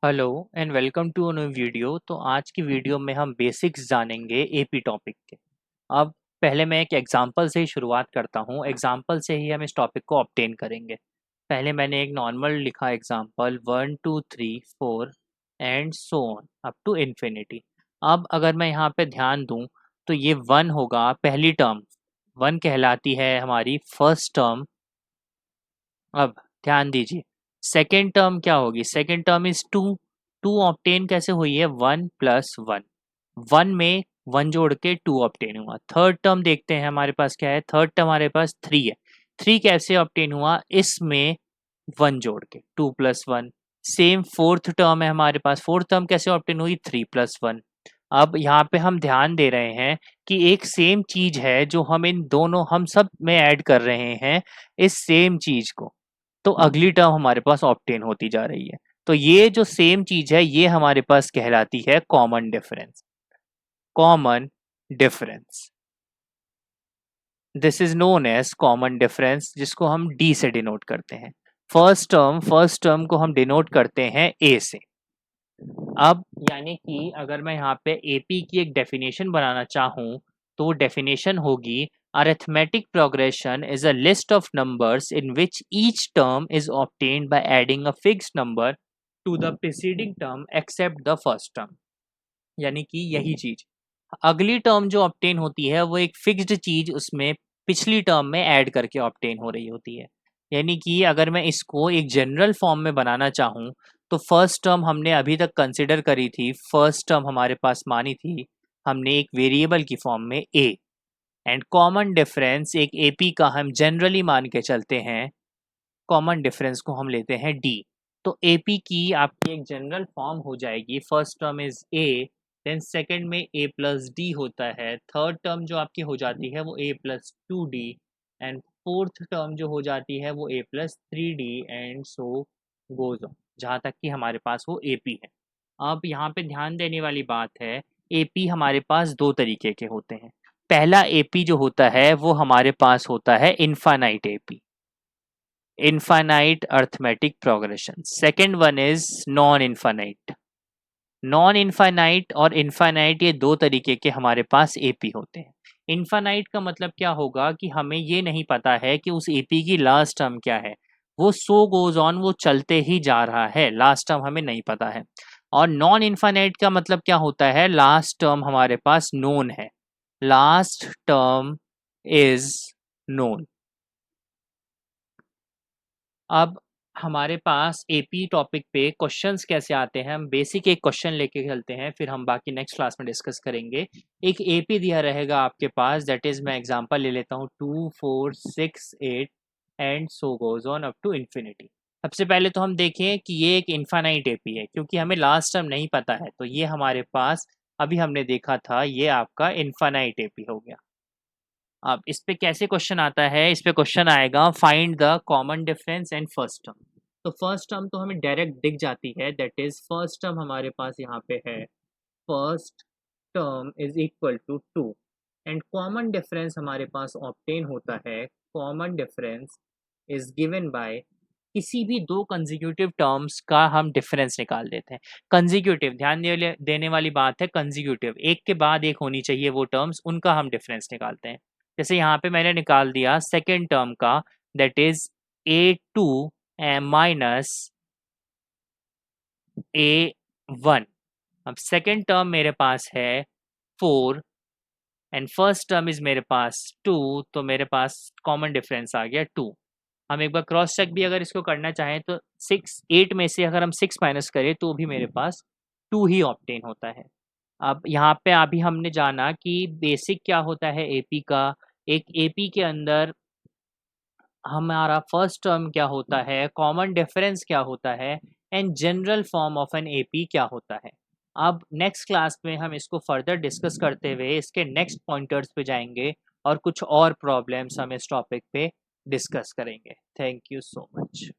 Hello and welcome to new video. तो आज की वीडियो में हम बेसिक्स जानेंगे एपी टॉपिक के। अब पहले मैं एक एग्जांपल से ही शुरुआत करता हूँ। एग्जांपल से ही हम इस टॉपिक को ऑब्टेन करेंगे। पहले मैंने एक नॉर्मल लिखा example 1 2 3 4 and so on up to infinity. अब अगर मैं यहाँ पे ध्यान दूँ तो ये वन होगा पहली टर्म। वन कहलाती है हमारी फर्स्ट टर्म। अब ध्यान दीजिए, सेकेंड टर्म क्या होगी? Second term is two. Two obtain कैसे हुई है? One plus one. वन में वन जोड़ के टू ऑप्टेन हुआ। थर्ड टर्म देखते हैं हमारे पास क्या है। थर्ड टर्म हमारे पास थ्री है। थ्री कैसे ऑप्टेन हुआ? इसमें वन जोड़ के two plus one. Same fourth term है हमारे पास। फोर्थ टर्म कैसे ऑप्टेन हुई? Three plus one. अब यहाँ पे हम ध्यान दे रहे हैं कि एक सेम चीज है जो हम इन दोनों हम सब में ऐड कर रहे हैं, इस सेम चीज को। तो अगली टर्म हमारे पास ऑब्टेन होती जा रही है। तो ये जो सेम चीज है ये हमारे पास कहलाती है common difference. Common difference, this is known as common difference, जिसको हम डी से डिनोट करते हैं। फर्स्ट टर्म को हम डिनोट करते हैं ए से। अब यानी कि अगर मैं यहाँ पे एपी की एक डेफिनेशन बनाना चाहूँ तो वो डेफिनेशन होगी: arithmetic progression is a list of numbers in which each term is obtained by adding a fixed number to the preceding term except the first term। यानी कि यही चीज, अगली टर्म जो ऑब्टेन होती है वो एक फिक्स्ड चीज उसमें पिछली टर्म में ऐड करके ऑब्टेन हो रही होती है। यानी कि अगर मैं इसको एक जनरल फॉर्म में बनाना चाहूँ तो फर्स्ट टर्म हमने अभी तक कंसिडर करी थी। फर्स्ट टर्म हमारे पास मानी थी हमने एक वेरिएबल की फॉर्म में ए। एंड कॉमन डिफरेंस एक एपी का हम जनरली मान के चलते हैं। कॉमन डिफरेंस को हम लेते हैं डी। तो एपी की आपकी एक जनरल फॉर्म हो जाएगी: first term is A, then second में ए प्लस डी होता है, थर्ड टर्म जो आपकी हो जाती है वो A plus two D, and fourth term जो हो जाती है वो A plus three D, and so goes on, जहाँ तक कि हमारे पास वो एपी है। अब यहाँ पे ध्यान देने वाली बात है, एपी हमारे पास दो तरीके के होते हैं। पहला एपी जो होता है वो हमारे पास होता है infinite AP, infinite arithmetic progression. Second one is non infinite. Non infinite और इनफाइनाइट ये दो तरीके के हमारे पास एपी होते हैं। इनफाइनाइट का मतलब क्या होगा कि हमें ये नहीं पता है कि उस एपी की लास्ट टर्म क्या है। वो सो गोज ऑन, वो चलते ही जा रहा है, लास्ट टर्म हमें नहीं पता है। और नॉन इनफाइनाइट का मतलब क्या होता है? लास्ट टर्म हमारे पास नोन है, लास्ट टर्म इज नोन। अब हमारे पास एपी टॉपिक पे क्वेश्चंस कैसे आते हैं, हम बेसिक एक क्वेश्चन लेके चलते हैं, फिर हम बाकी नेक्स्ट क्लास में डिस्कस करेंगे। एक एपी दिया रहेगा आपके पास, दैट इज मैं एग्जांपल ले लेता हूँ 2 4 6 8 and so goes on up to infinity. सबसे पहले तो हम देखें कि ये एक इनफाइनाइट एपी है, क्योंकि हमें लास्ट टर्म नहीं पता है। तो ये हमारे पास अभी हमने देखा था, ये आपका इनफाइनाइट एपी हो गया। अब इस पे कैसे क्वेश्चन आता है? इस पे क्वेश्चन आएगा find the common difference and first term. तो फर्स्ट टर्म तो हमें डायरेक्ट दिख जाती है, दैट इज फर्स्ट टर्म हमारे पास यहाँ पे है, first term is equal to two. And common difference हमारे पास ऑब्टेन होता है, common difference is given by किसी भी दो कंजिक्यूटिव टर्म्स का हम डिफरेंस निकाल देते हैं। कंजिक्यूटिव, ध्यान देने वाली बात है, कंजिक्यूटिव एक के बाद एक होनी चाहिए वो टर्म्स, उनका हम डिफरेंस निकालते हैं। जैसे यहाँ पे मैंने निकाल दिया सेकेंड टर्म का, that is A two minus A one. अब सेकेंड टर्म मेरे पास है four and first term is मेरे पास टू, तो मेरे पास कॉमन डिफरेंस आ गया टू। हम एक बार क्रॉस चेक भी अगर इसको करना चाहें तो सिक्स एट में से अगर हम सिक्स माइनस करें तो भी मेरे पास टू ही ऑब्टेन होता है। अब यहाँ पे अभी हमने जाना कि बेसिक क्या होता है एपी का। एक एपी के अंदर हमारा फर्स्ट टर्म क्या होता है, कॉमन डिफरेंस क्या होता है, and general form of an AP क्या होता है। अब नेक्स्ट क्लास में हम इसको फर्दर डिस्कस करते हुए इसके नेक्स्ट पॉइंटर्स पे जाएंगे और कुछ और प्रॉब्लम्स हम इस टॉपिक पे डिस्कस करेंगे। Thank you so much.